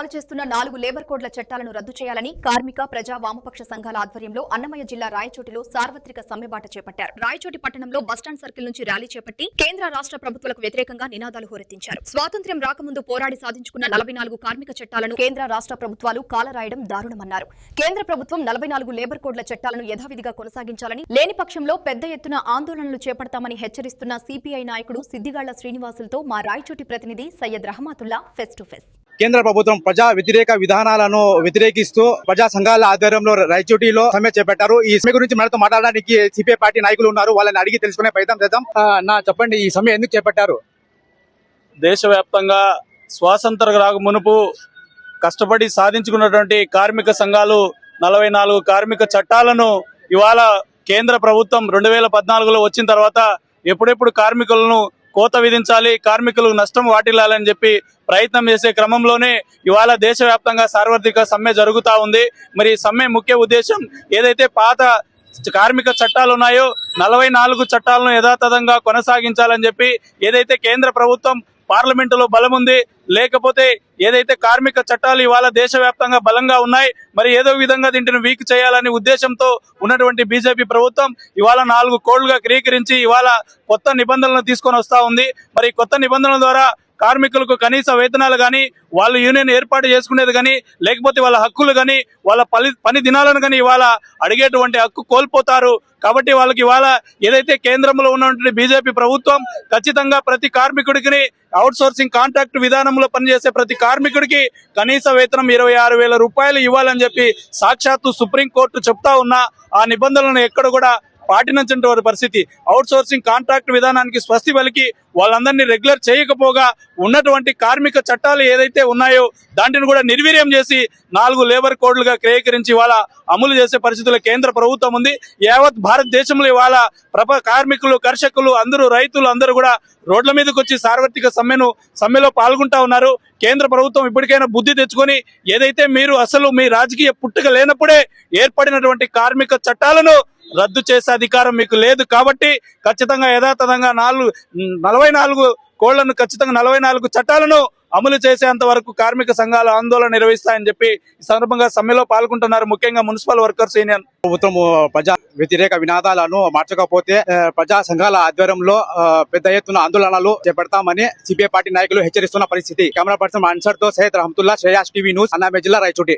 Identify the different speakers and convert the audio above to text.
Speaker 1: అమలు చేస్తున్న 4 లేబర్ కోడ్ల చట్టాలను రద్దు చేయాలని కార్మిక ప్రజా వామపక్ష సంఘాల ఆధ్వర్యంలో అన్నమయ్య జిల్లా రాయచోటిలో సార్వత్రిక సమ్మెబాట చేపట్టారు. రాయచోటి పట్టణంలో బస్టాండ్ సర్కిల్ నుంచి ర్యాలీ చేపట్టి కేంద్ర రాష్ట్ర ప్రభుత్వాలకు వ్యతిరేకంగా నినాదాలు హోరెత్తించారు. స్వాతంత్ర్యం రాకముందు పోరాడి సాధించుకున్న 44 కార్మిక చట్టాలను కేంద్ర రాష్ట్ర ప్రభుత్వాలు కాలరాయడం దారుణమన్నారు. కేంద్ర ప్రభుత్వం 44 లేబర్ కోడ్ల చట్టాలను యథావిధిగా కొనసాగించాలని, లేని పక్షంలో పెద్ద ఎత్తున ఆందోళనలు చేపడతామని హెచ్చరిస్తున్న సిపిఐ నాయకుడు సిద్దిగాళ్ల శ్రీనివాసులతో మా రాయచోటి ప్రతినిధి సయ్యద్ రహమాతుల్లా ఫేస్ టు ఫేస్.
Speaker 2: కేంద్ర ప్రభుత్వం ప్రజా వ్యతిరేక విధానాలను వ్యతిరేకిస్తూ ప్రజా సంఘాల ఆధ్వర్యంలో రాయచోటిలో సమ్మె చేపట్టారు. ఈ సమ్మె గురించి మనతో మాట్లాడడానికి సిపిఐ పార్టీ నాయకులు ఉన్నారు. వాళ్ళని అడిగి తెలుసుకునే ప్రయత్నం చేద్దాం. చెప్పండి, ఈ సమ్మె ఎందుకు చేపట్టారు?
Speaker 3: దేశవ్యాప్తంగా స్వాతంత్ర రాక మునుపు కష్టపడి సాధించుకున్నటువంటి కార్మిక సంఘాలు 44 కార్మిక చట్టాలను ఇవాళ కేంద్ర ప్రభుత్వం 2014లో వచ్చిన తర్వాత ఎప్పుడెప్పుడు కార్మికులను కోత విధించాలి, కార్మికులకు నష్టం వాటిల్లాలని చెప్పి ప్రయత్నం చేసే క్రమంలోనే ఇవాళ దేశవ్యాప్తంగా సార్వత్రిక సమ్మె జరుగుతూ ఉంది. మరి సమ్మె ముఖ్య ఉద్దేశం ఏదైతే పాత కార్మిక చట్టాలు ఉన్నాయో 44 చట్టాలను యథాతథంగా కొనసాగించాలని చెప్పి, ఏదైతే కేంద్ర ప్రభుత్వం పార్లమెంటులో బలం ఉంది, లేకపోతే ఏదైతే కార్మిక చట్టాలు ఇవాళ దేశవ్యాప్తంగా బలంగా ఉన్నాయి, మరి ఏదో విధంగా దీంట్లో వీక్ చేయాలనే ఉద్దేశంతో ఉన్నటువంటి బీజేపీ ప్రభుత్వం ఇవాళ 4 కోడ్లుగా క్రీకరించి ఇవాళ కొత్త నిబంధనలను తీసుకొని వస్తా ఉంది. మరి కొత్త నిబంధనల ద్వారా కార్మికులకు కనీస వేతనాలు కానీ, వాళ్ళు యూనియన్ ఏర్పాటు చేసుకునేది కానీ, లేకపోతే వాళ్ళ హక్కులు కానీ, వాళ్ళ పని దినాలను కానీ ఇవాళ అడిగేటువంటి హక్కు కోల్పోతారు. కాబట్టి వాళ్ళకి ఇవాళ ఏదైతే కేంద్రంలో ఉన్నటువంటి బీజేపీ ప్రభుత్వం ఖచ్చితంగా ప్రతి కార్మికుడికి అవుట్ సోర్సింగ్ కాంట్రాక్ట్ విధానంలో పనిచేసే ప్రతి కార్మికుడికి కనీస వేతనం 26,000 రూపాయలు ఇవ్వాలని చెప్పి సాక్షాత్తు సుప్రీంకోర్టు చెప్తా ఉన్నా ఆ నిబంధనలను ఎక్కడ కూడా పాటించినటువంటి పరిస్థితి. అవుట్ సోర్సింగ్ కాంట్రాక్ట్ విధానానికి స్వస్తి పలికి వాళ్ళందరినీ రెగ్యులర్ చేయకపోగా ఉన్నటువంటి కార్మిక చట్టాలు ఏదైతే ఉన్నాయో దాంట్ని కూడా నిర్వీర్యం చేసి 4 లేబర్ కోడ్లుగా క్రయకరించి ఇవాళ అమలు చేసే పరిస్థితుల్లో కేంద్ర ప్రభుత్వం ఉంది. యావత్ భారతదేశంలో ఇవాళ కార్మికులు, కర్షకులు అందరూ, రైతులు అందరూ కూడా రోడ్ల మీదకి వచ్చి సార్వత్రిక సమ్మెలో పాల్గొంటా ఉన్నారు. కేంద్ర ప్రభుత్వం ఇప్పటికైనా బుద్ధి తెచ్చుకొని ఏదైతే మీరు అసలు మీ రాజకీయ పుట్టుక లేనప్పుడే ఏర్పడినటువంటి కార్మిక చట్టాలను రద్దు చేసే అధికారం మీకు లేదు. కాబట్టి ఖచ్చితంగా యథాతథంగా 44 కోళ్లను ఖచ్చితంగా 44 చట్టాలను అమలు చేసేంత వరకు కార్మిక సంఘాలు ఆందోళన నిర్వహిస్తాయని చెప్పి ఈ సందర్భంగా సమ్మెలో పాల్గొంటున్నారు. ముఖ్యంగా మున్సిపల్ వర్కర్స్ యూనియన్.
Speaker 2: ప్రభుత్వం ప్రజా వ్యతిరేక వినాదాలను మార్చకపోతే ప్రజా సంఘాల ఆధ్వర్యంలో పెద్ద ఎత్తున ఆందోళనలు చేపడతామని సిపిఐ పార్టీ నాయకులు హెచ్చరిస్తున్న పరిస్థితి. కెమెరా పర్సన్ అన్సర్ తో సయ్యద్ రహమతుల్లా, శ్రేయాస్ టీవీ న్యూస్, అన్నమయ్య జిల్లా రాయచోటి.